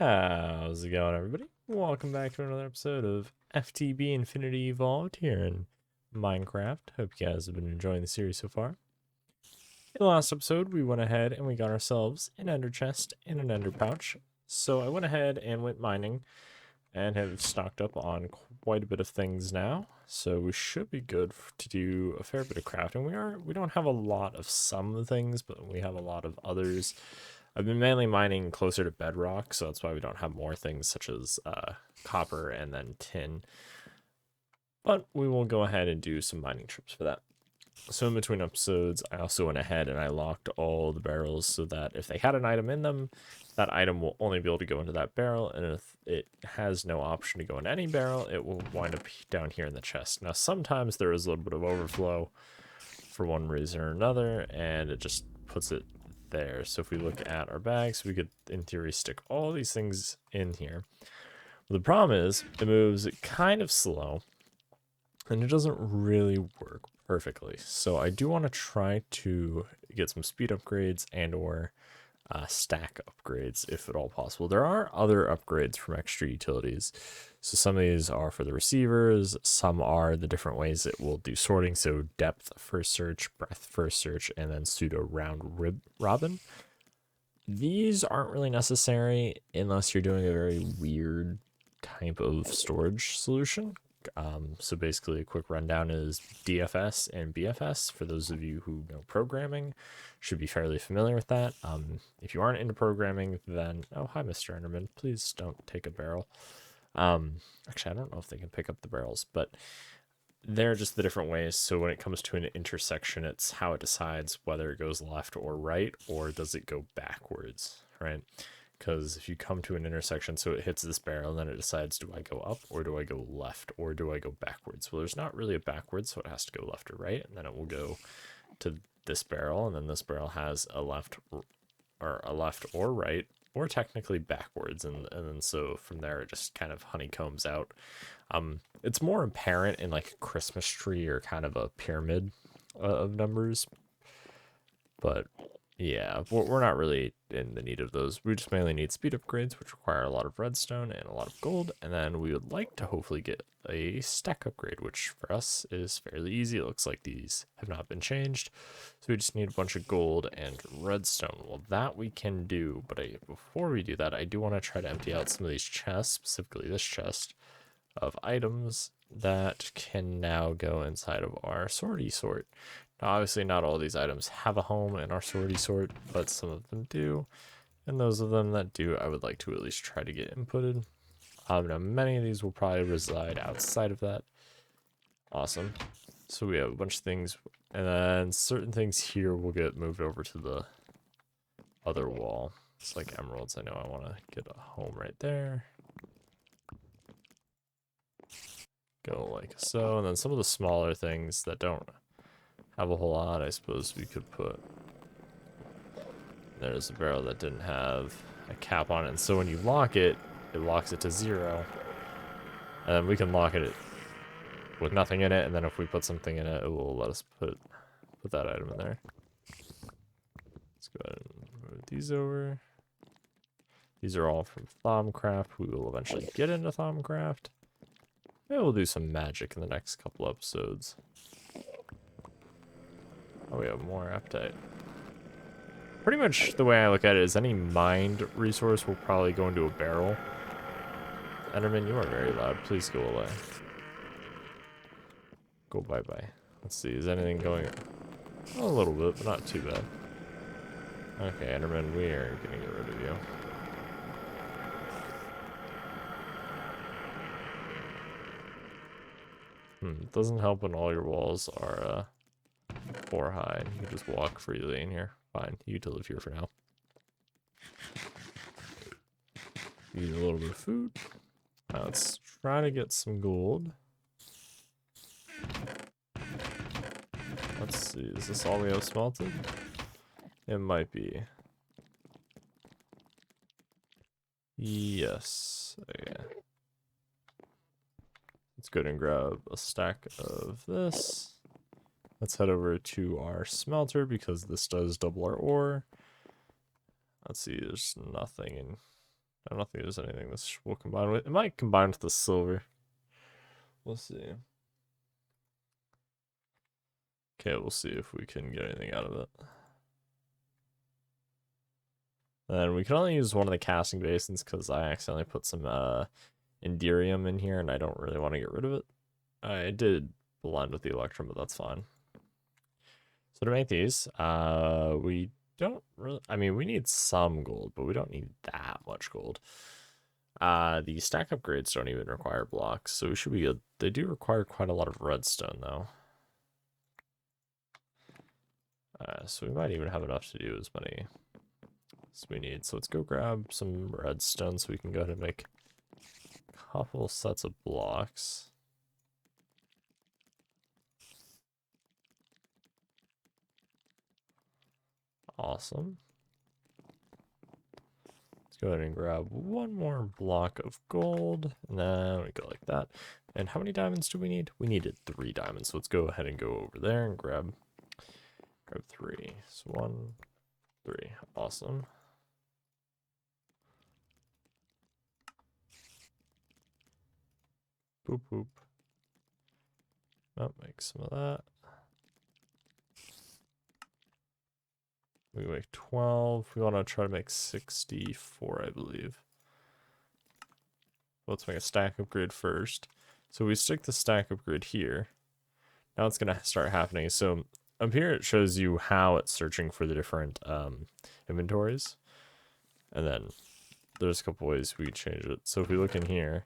How's it going, everybody? Welcome back to another episode of FTB Infinity Evolved here in Minecraft. Hope you guys have been enjoying the series so far. In the last episode, we went ahead and we got ourselves an ender chest and an ender pouch. So I went ahead and went mining and have stocked up on quite a bit of things now. So we should be good to do a fair bit of crafting. We don't have a lot of some things, but we have a lot of others. I've been mainly mining closer to bedrock, so that's why we don't have more things such as copper and then tin. But we will go ahead and do some mining trips for that. So in between episodes, I also went ahead and I locked all the barrels so that if they had an item in them, that item will only be able to go into that barrel, and if it has no option to go in any barrel, it will wind up down here in the chest. Now sometimes there is a little bit of overflow for one reason or another, and it just puts it there. So if we look at our bags, we could in theory stick all these things in here. The problem is it moves kind of slow and it doesn't really work perfectly. So I do want to try to get some speed upgrades and or stack upgrades if at all possible. There are other upgrades from extra utilities. So some of these are for the receivers, some are the different ways it will do sorting. So depth first search, breadth first search, and then pseudo round robin. These aren't really necessary unless you're doing a very weird type of storage solution. So basically a quick rundown is DFS and BFS. For those of you who know programming, should be fairly familiar with that. If you aren't into programming, then, oh, hi, Mr. Enderman, please don't take a barrel. Actually, I don't know if they can pick up the barrels, but they're just the different ways. So when it comes to an intersection, it's how it decides whether it goes left or right, or does it go backwards, right? Because if you come to an intersection, so it hits this barrel, and then it decides, do I go up, or do I go left, or do I go backwards? Well, there's not really a backwards, so it has to go left or right, and then it will go to this barrel, and then this barrel has a left or right, or technically backwards, and then so from there it just kind of honeycombs out. It's more apparent in like a Christmas tree or kind of a pyramid of numbers, but yeah, we're not really in the need of those. We just mainly need speed upgrades, which require a lot of redstone and a lot of gold. And then we would like to hopefully get a stack upgrade, which for us is fairly easy. It looks like these have not been changed. So we just need a bunch of gold and redstone. Well, that we can do. But before we do that, I do want to try to empty out some of these chests, specifically this chest of items that can now go inside of our sortie sort. Now, obviously, not all these items have a home in our sortie sort, but some of them do. And those of them that do, I would like to at least try to get inputted. Now, many of these will probably reside outside of that. Awesome. So we have a bunch of things, and then certain things here will get moved over to the other wall. It's like emeralds. I know I want to get a home right there. Go like so, and then some of the smaller things that don't have a whole lot, I suppose we could put. There's a barrel that didn't have a cap on it, and so when you lock it, it locks it to 0. And then we can lock it with nothing in it, and then if we put something in it, it will let us put that item in there. Let's go ahead and move these over. These are all from Thaumcraft. We will eventually get into Thaumcraft. Maybe we'll do some magic in the next couple episodes. Oh, we have more appetite. Pretty much the way I look at it is any mined resource will probably go into a barrel. Enderman, you are very loud. Please go away. Go bye-bye. Let's see, is anything going... Oh, a little bit, but not too bad. Okay, Enderman, we are gonna get rid of you. It doesn't help when all your walls are, 4 high. You can just walk freely in here. Fine, you get to live here for now. Eat a little bit of food. Now let's try to get some gold. Let's see, is this all we have smelted? It might be. Yes. Okay. Let's go ahead and grab a stack of this. Let's head over to our smelter because this does double our ore. Let's see, there's nothing in I don't think there's anything this will combine with. It might combine with the silver. We'll see. Okay, we'll see if we can get anything out of it. And we can only use one of the casting basins because I accidentally put some Enderium in here and I don't really want to get rid of it. I did blend with the Electrum, but that's fine. So to make these, we don't really, I mean, we need some gold, but we don't need that much gold. The stack upgrades don't even require blocks, so we should be good. They do require quite a lot of redstone, though. So we might even have enough to do as many as we need. So let's go grab some redstone so we can go ahead and make a couple sets of blocks. Awesome. Let's go ahead and grab one more block of gold, and then we go like that. And how many diamonds do we need? We needed 3 diamonds, so let's go ahead and go over there and grab 3. So 1, 3. Awesome. Boop, boop. Oh, make some of that. We make 12. We want to try to make 64, I believe. Let's make a stack upgrade first. So we stick the stack upgrade here. Now it's going to start happening. So up here it shows you how it's searching for the different inventories. And then there's a couple ways we can change it. So if we look in here.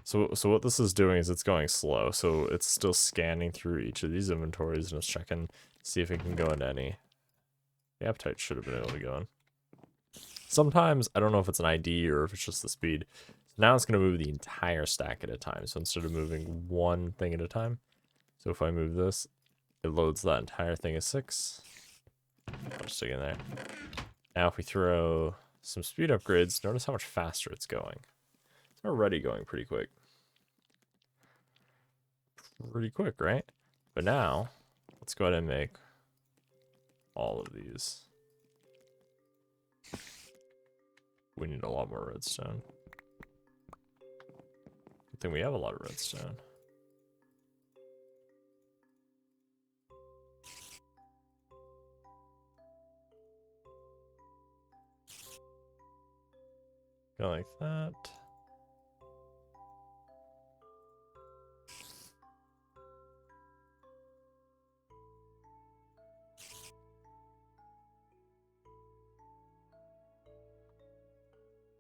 So what this is doing is it's going slow. So it's still scanning through each of these inventories and it's checking, see if it can go into any. The appetite should have been able to go in. Sometimes, I don't know if it's an ID or if it's just the speed. So now it's going to move the entire stack at a time. So instead of moving one thing at a time. So if I move this, it loads that entire thing as 6. I'll just stick in there. Now if we throw some speed upgrades, notice how much faster it's going. It's already going pretty quick. Pretty quick, right? But now, let's go ahead and make all of these. We need a lot more redstone. Good thing we have a lot of redstone. Go like that.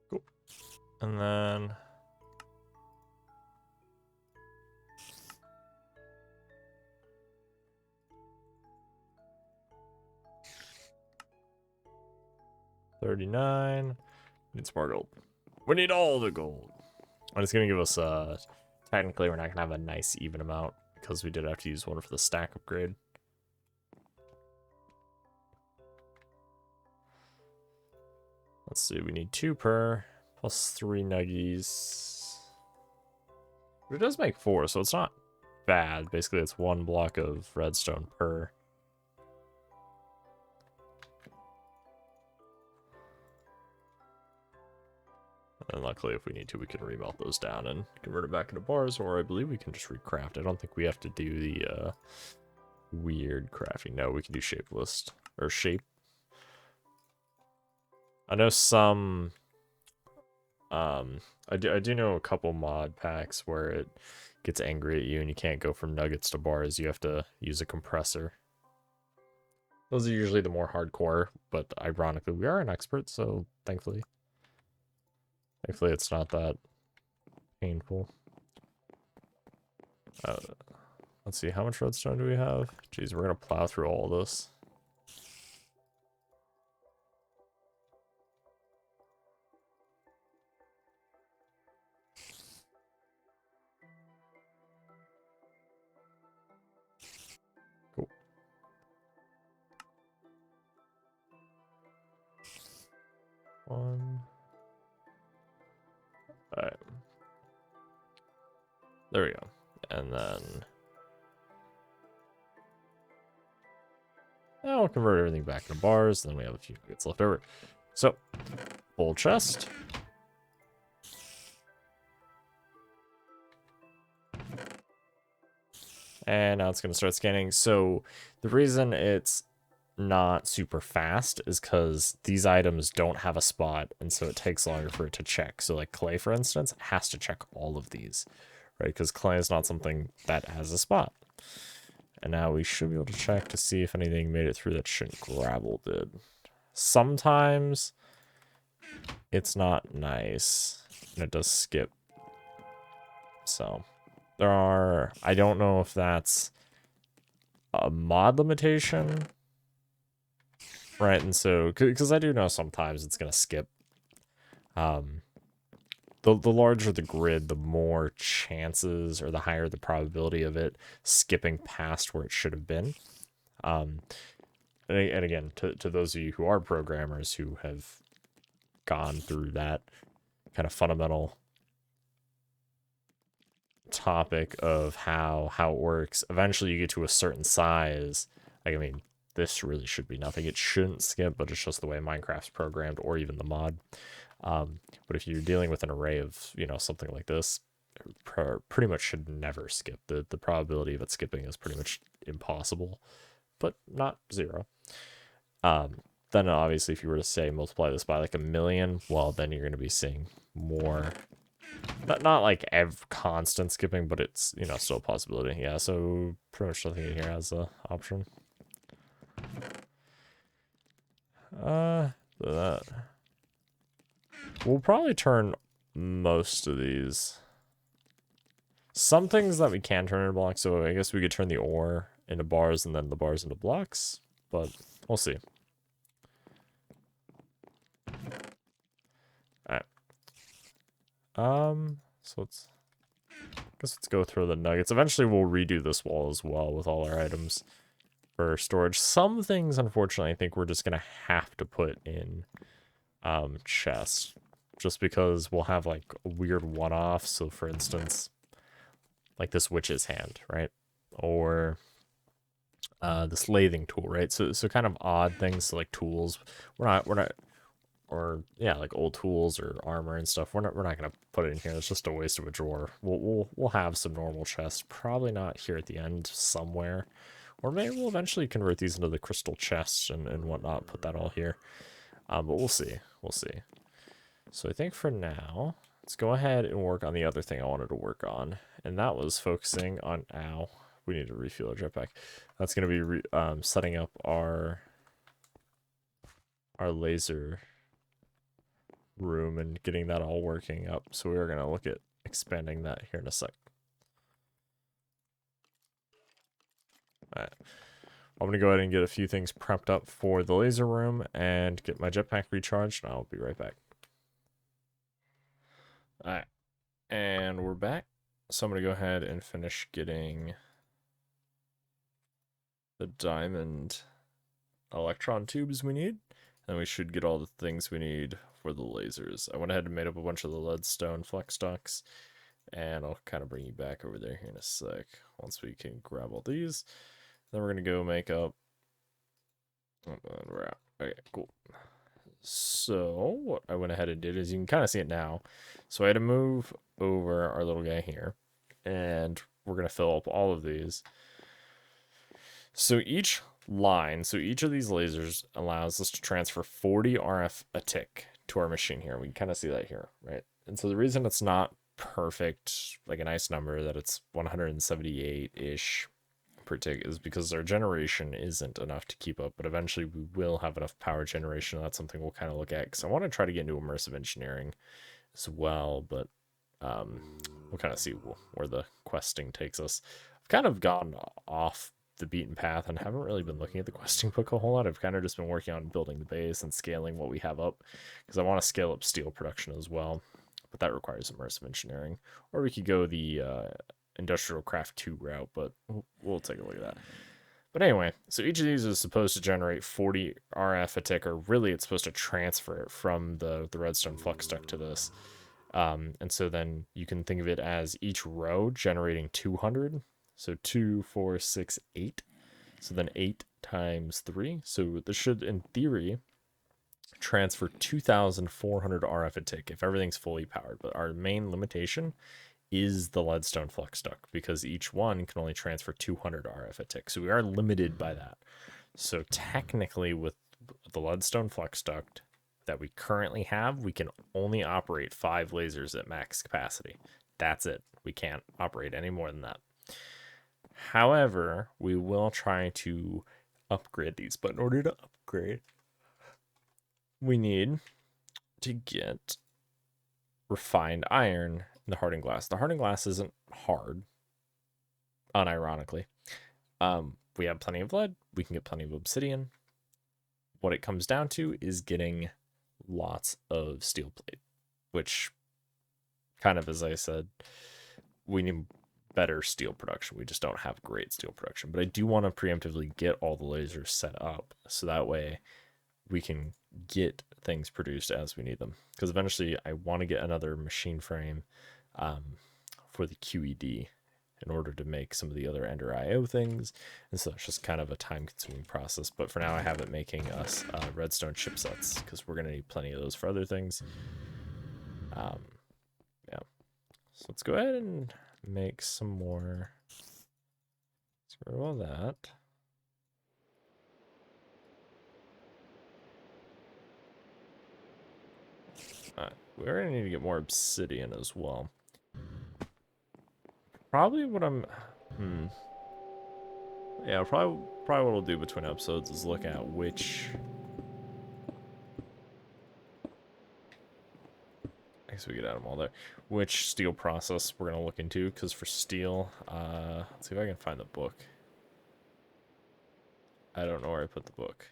Cool. And then $39. Need some more gold. We need all the gold. And it's gonna give us technically we're not gonna have a nice even amount because we did have to use one for the stack upgrade. Let's see, we need 2 per plus 3 nuggies. But it does make 4, so it's not bad. Basically, it's 1 block of redstone per. And luckily, if we need to, we can remelt those down and convert it back into bars, or I believe we can just recraft. I don't think we have to do the weird crafting. No, we can do shapeless, or shape. I know some, I do know a couple mod packs where it gets angry at you and you can't go from nuggets to bars. You have to use a compressor. Those are usually the more hardcore, but ironically, we are an expert, so thankfully it's not that painful. Let's see, how much redstone do we have? Jeez, we're gonna plow through all this. Cool. One. Alright. There we go. And then now we'll convert everything back into bars, and then we have a few nuggets left over. So, full chest. And now it's going to start scanning. So the reason it's not super fast is because these items don't have a spot, and so it takes longer for it to check. So like clay, for instance, has to check all of these, right? Because clay is not something that has a spot. And now we should be able to check to see if anything made it through that shouldn't. Gravel did. Sometimes it's not nice, and it does skip. So there are, I don't know if that's a mod limitation, right? And so, because I do know sometimes it's going to skip. The larger the grid, the more chances or the higher the probability of it skipping past where it should have been. And again, to those of you who are programmers who have gone through that kind of fundamental topic of how it works, eventually you get to a certain size. Like, I mean, this really should be nothing. It shouldn't skip, but it's just the way Minecraft's programmed, or even the mod. But if you're dealing with an array of, you know, something like this, pretty much should never skip. The probability of it skipping is pretty much impossible, but not zero. Then obviously if you were to say multiply this by like 1,000,000, well, then you're going to be seeing more, not like constant skipping, but it's, you know, still a possibility. Yeah, so pretty much nothing in here has a option. That we'll probably turn most of these. Some things that we can turn into blocks, so I guess we could turn the ore into bars and then the bars into blocks, but we'll see. Alright. So let's go through the nuggets. Eventually we'll redo this wall as well with all our items for storage. Some things, unfortunately, I think we're just gonna have to put in chests, just because we'll have like a weird one-off. So for instance, like this witch's hand, right? Or this lathing tool, right? So kind of odd things, so like tools. We're not, or yeah, like old tools or armor and stuff. We're not gonna put it in here. It's just a waste of a drawer. We'll have some normal chests, probably not here at the end somewhere, or maybe we'll eventually convert these into the crystal chests and whatnot. Put that all here, but we'll see. We'll see. So I think for now, let's go ahead and work on the other thing I wanted to work on, and that was focusing on, ow, we need to refuel our jetpack. That's going to be setting up our laser room and getting that all working up. So we are going to look at expanding that here in a sec. Alright. I'm going to go ahead and get a few things prepped up for the laser room and get my jetpack recharged, and I'll be right back. Alright. And we're back. So I'm going to go ahead and finish getting the diamond electron tubes we need. And we should get all the things we need for the lasers. I went ahead and made up a bunch of the leadstone flex ducts, and I'll kind of bring you back over there here in a sec once we can grab all these. Then we're going to go make up... we're out. Okay, cool. So what I went ahead and did is, you can kind of see it now. So I had to move over our little guy here, and we're going to fill up all of these. So each line, so each of these lasers allows us to transfer 40 RF a tick to our machine here. We can kind of see that here, right? And so the reason it's not perfect, like a nice number, that it's 178-ish per tick, is because our generation isn't enough to keep up, but eventually we will have enough power generation. That's something we'll kind of look at, because I want to try to get into immersive engineering as well, but we'll kind of see where the questing takes us. I've kind of gone off the beaten path and haven't really been looking at the questing book a whole lot. I've kind of just been working on building the base and scaling what we have up, because I want to scale up steel production as well, but that requires immersive engineering. Or we could go the industrial craft 2 route, but we'll take a look at that. But anyway, so each of these is supposed to generate 40 RF a tick, or really it's supposed to transfer it from the redstone flux duct to this. And so then you can think of it as each row generating 200. So 2, 4, 6, 8. So then 8 times 3. So this should, in theory, transfer 2,400 RF a tick if everything's fully powered. But our main limitation is the leadstone flux duct, because each one can only transfer 200 RF a tick. So we are limited by that. So technically, with the leadstone flux duct that we currently have, we can only operate 5 lasers at max capacity. That's it. We can't operate any more than that. However, we will try to upgrade these. But in order to upgrade, we need to get refined iron in the hardened glass. The hardened glass isn't hard, unironically. We have plenty of lead. We can get plenty of obsidian. What it comes down to is getting lots of steel plate, which kind of, as I said, we need better steel production. We just don't have great steel production. But I do want to preemptively get all the lasers set up so that way we can get things produced as we need them. Because eventually I want to get another machine frame for the QED in order to make some of the other Ender IO things. And so it's just kind of a time-consuming process. But for now, I have it making us redstone chipsets, because we're going to need plenty of those for other things. Yeah. So let's go ahead and make some more. Let's get rid of all that. We're going to need to get more obsidian as well. Probably what I'm... Yeah, probably what we'll do between episodes is look at which... I guess we could add them all there. Which steel process we're going to look into, because for steel... let's see if I can find the book. I don't know where I put the book.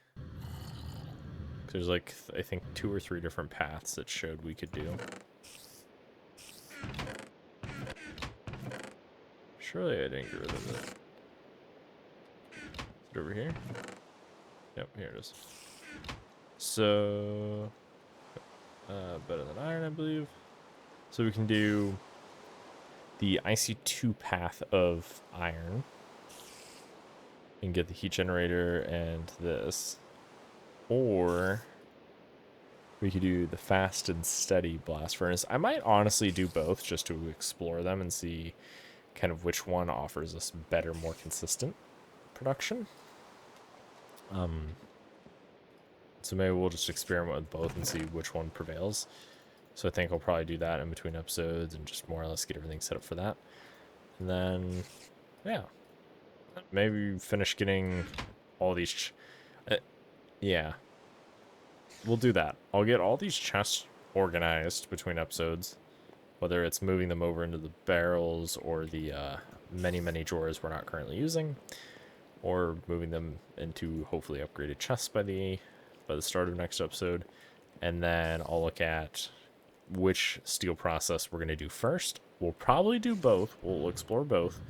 There's like, I think 2 or 3 different paths that showed we could do. Surely I didn't get rid of it. Is it over here? Yep, here it is. So, better than iron, I believe. So we can do the IC2 path of iron and get the heat generator and this. Or we could do the fast and steady blast furnace. I might honestly do both just to explore them and see kind of which one offers us better, more consistent production. So maybe we'll just experiment with both and see which one prevails. So I think I'll probably do that in between episodes and just more or less get everything set up for that. And then, yeah, maybe finish getting all these... yeah, we'll do that. I'll get all these chests organized between episodes, whether it's moving them over into the barrels or the many drawers we're not currently using, or moving them into hopefully upgraded chests by the start of next episode. And then I'll look at which steel process we're going to do first. We'll probably do both. We'll explore both.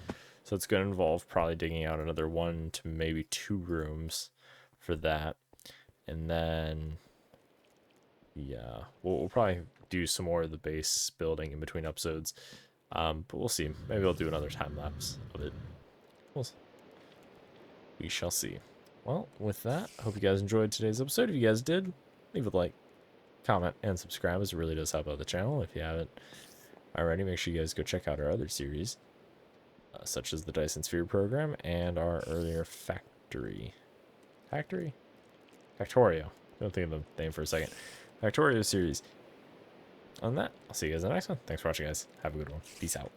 So it's going to involve probably digging out another 1 to maybe 2 rooms for that. And then, yeah, we'll probably do some more of the base building in between episodes. But we'll see. Maybe I'll do another time lapse of it. We shall see. Well, with that, hope you guys enjoyed today's episode. If you guys did, leave a like, comment, and subscribe, as it really does help out the channel. If you haven't already, make sure you guys go check out our other series, such as the Dyson Sphere program and our earlier Factorio. Don't think of the name for a second. Factorio series. On that, I'll see you guys in the next one. Thanks for watching, guys. Have a good one. Peace out.